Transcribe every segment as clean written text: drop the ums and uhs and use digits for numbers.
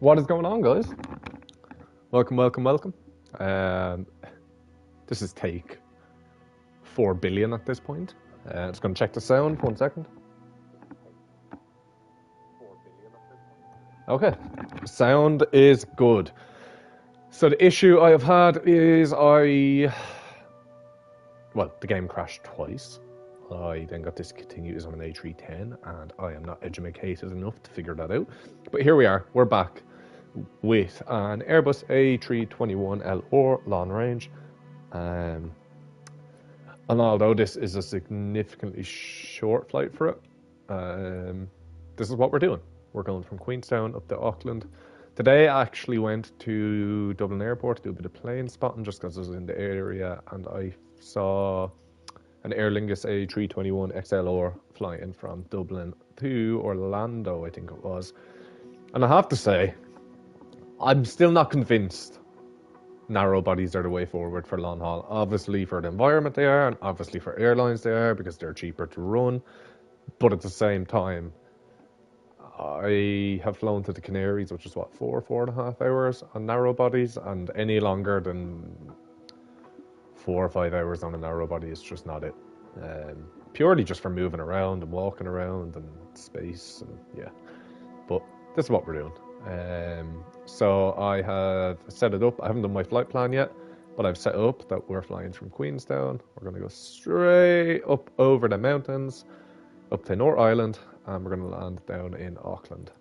What is going on, guys? Welcome, welcome, welcome. This is take 4 billion at this point. Just going to check the sound. 1 second. Okay, sound is good. So the issue I have had is the game crashed twice. I then got discontinued on an A310, and I am not educated enough to figure that out. But here we are, we're back with an Airbus A321LR long range. And although this is a significantly short flight for it, this is what we're doing. We're going from Queenstown up to Auckland. Today I actually went to Dublin Airport to do a bit of plane spotting just because I was in the area, and I saw an Aer Lingus A321XLR flying from Dublin to Orlando, I think it was. And I have to say, I'm still not convinced narrow bodies are the way forward for long haul. Obviously for the environment they are, and obviously for airlines they are, because they're cheaper to run. But at the same time, I have flown to the Canaries, which is what, 4.5 hours on narrow bodies, and any longer than 4 or 5 hours on a narrow body is just not it. Purely just for moving around and walking around and space, and yeah. But this is what we're doing. So I have set it up. I haven't done my flight plan yet, but I've set up that we're flying from Queenstown. We're going to go straight up over the mountains, up to North Island, and we're going to land down in Auckland.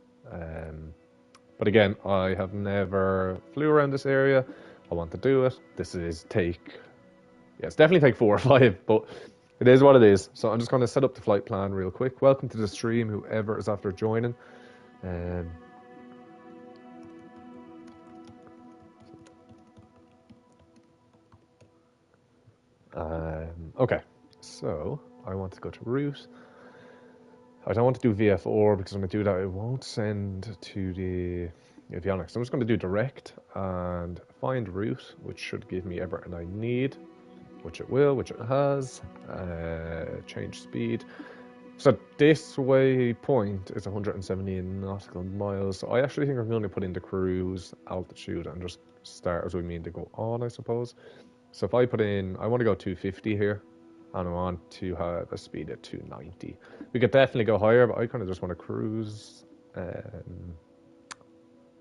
But again, I have never flew around this area. I want to do it. This is it's definitely take 4 or 5, but it is what it is. So I'm just going to set up the flight plan real quick. Welcome to the stream, whoever is after joining. Okay, so I want to go to route. I don't want to do VFR because when I do that, it won't send to the avionics. I'm just going to do direct and find route, which should give me everything I need, which it will, which it has. Change speed. So this waypoint is 170 nautical miles. So I actually think I'm going to put in the cruise altitude and just start as we mean to go on, I suppose. So if I put in, I want to go 250 here, and I want to have a speed at 290. We could definitely go higher, but I kind of just want to cruise. And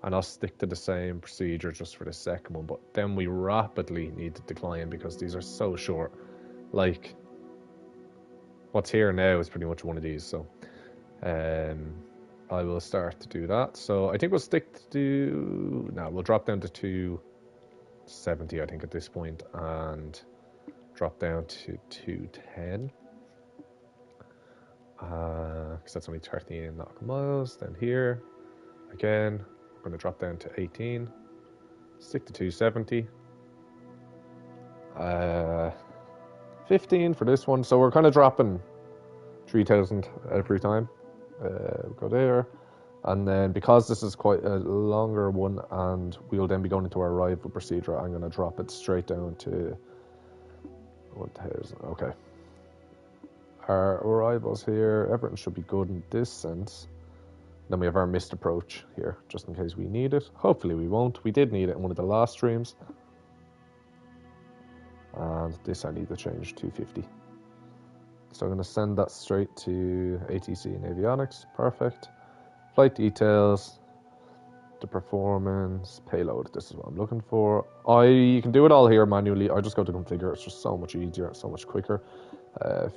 I'll stick to the same procedure just for the second one, but then we rapidly need to decline because these are so short. Like, what's here now is pretty much one of these, so I will start to do that. So I think we'll stick to, we'll drop down to 270, I think, at this point, and drop down to 210. Because that's only 13 nautical miles. Then here, again, I'm going to drop down to 18. Stick to 270. 15 for this one. So we're kind of dropping 3,000 every time. Go there. And then because this is quite a longer one and we'll then be going into our arrival procedure, I'm going to drop it straight down to 1,000. Okay. Our arrivals here, everything should be good in this sense. Then we have our missed approach here, just in case we need it. Hopefully we won't. We did need it in one of the last streams. And this I need to change to 250. So I'm going to send that straight to ATC and avionics. Perfect. Flight details, the performance, payload. This is what I'm looking for. You can do it all here manually. I just go to configure. It's just so much easier, so much quicker.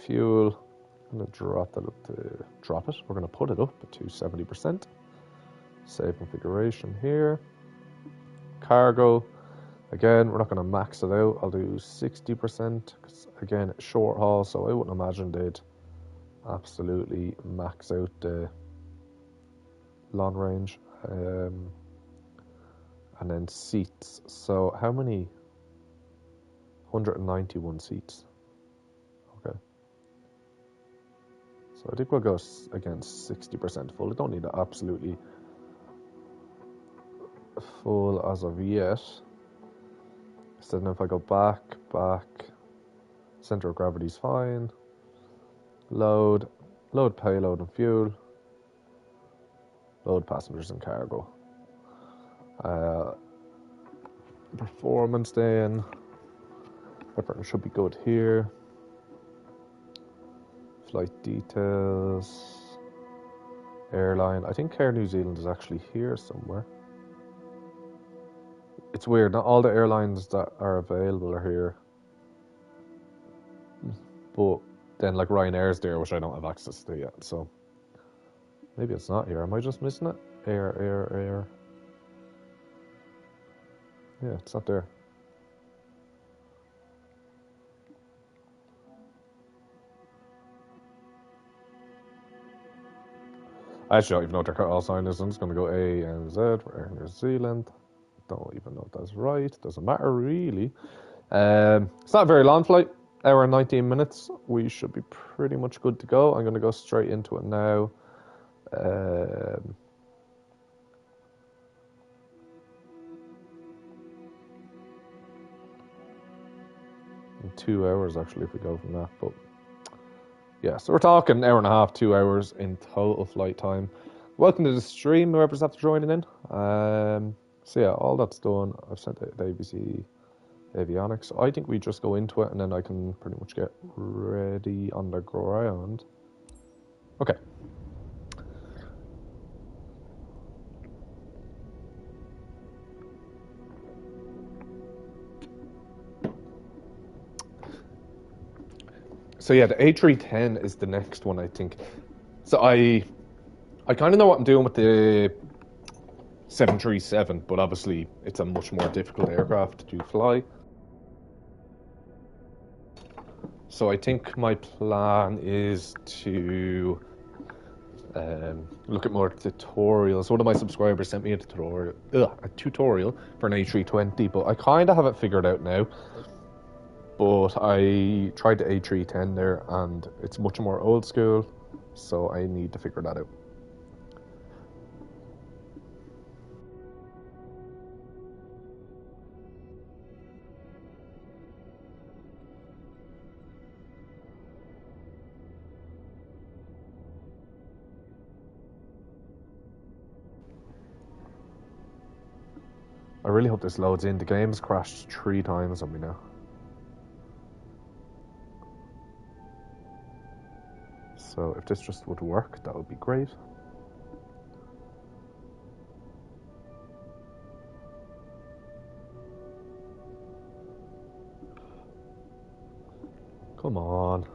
Fuel. I'm going to drop it. We're going to put it up to 70%. Save configuration here. Cargo. Again, we're not going to max it out. I'll do 60%. Because again, it's short haul, so I wouldn't imagine they'd absolutely max out the long range. And then seats. So how many? 191 seats. Okay. So I think we'll go again 60% full. I don't need it absolutely full as of yet. So then if I go back, center of gravity's fine. Load payload and fuel. Load passengers and cargo. Performance then. Everything should be good here. Flight details. Airline. I think Air New Zealand is actually here somewhere. It's weird, not all the airlines that are available are here. But then like Ryanair's there, which I don't have access to yet, so maybe it's not here. Am I just missing it? Air. Yeah, it's not there. I actually don't even know what their call sign is. I'm just going to go ANZ for Air New Zealand. Don't even know if that's right. Doesn't matter really. It's not a very long flight. Hour and 19 minutes. We should be pretty much good to go. I'm going to go straight into it now. In 2 hours actually if we go from that. But yeah, so we're talking an hour and a half, 2 hours in total flight time. Welcome to the stream, whoever's after joining in. So yeah, all that's done. I've sent it to ABC Avionics. I think we just go into it and then I can pretty much get ready on the ground. Okay. So yeah, the A310 is the next one, I think. So I kind of know what I'm doing with the 737, but obviously it's a much more difficult aircraft to fly. So I think my plan is to look at more tutorials. One of my subscribers sent me a tutorial for an A320, but I kind of have it figured out now. But I tried the A310 there, and it's much more old school, so I need to figure that out. I really hope this loads in. The game's crashed 3 times on me now. So if this just would work, that would be great. Come on.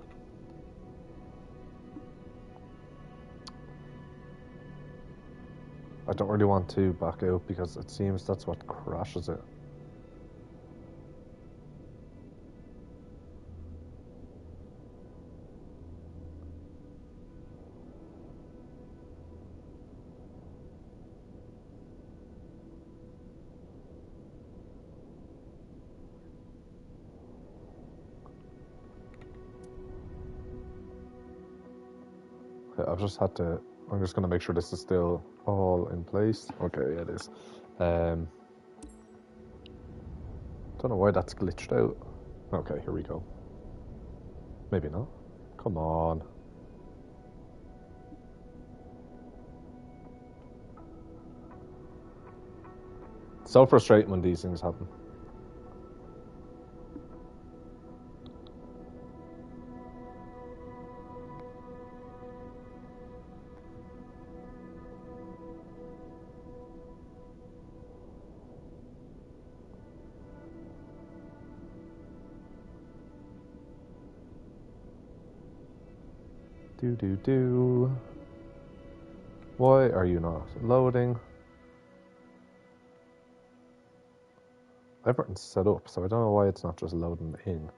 I don't really want to back out because it seems that's what crashes it. I've just had to. I'm just going to make sure this is still all in place. Okay, yeah, it is. Don't know why that's glitched out. Okay, here we go. Maybe not. Come on. It's so frustrating when these things happen. Do. Why are you not loading? Everything's set up, so I don't know why it's not just loading in.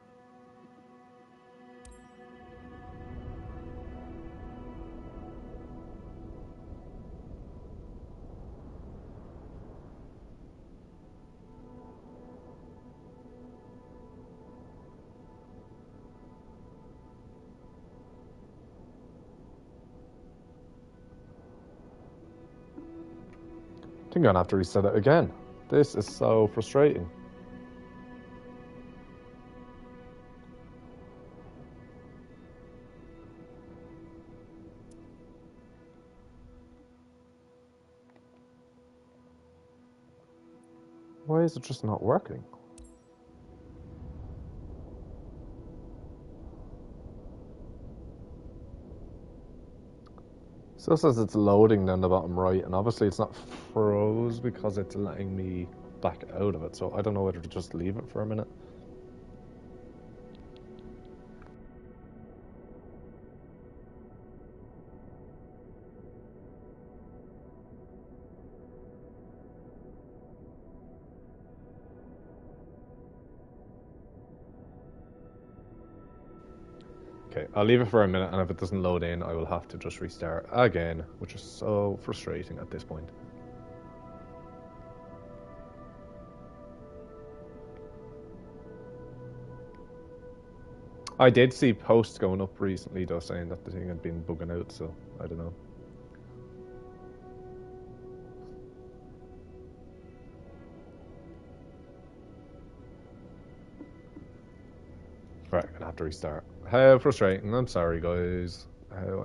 I think I'm gonna have to reset it again. This is so frustrating. Why is it just not working? Still says it's loading down the bottom right, and obviously it's not froze because it's letting me back out of it, so I don't know whether to just leave it for a minute. Okay, I'll leave it for a minute, and if it doesn't load in, I will have to just restart again, which is so frustrating at this point. I did see posts going up recently, though, saying that the thing had been bugging out, so I don't know. Right, I'm gonna have to restart. How frustrating. I'm sorry, guys. How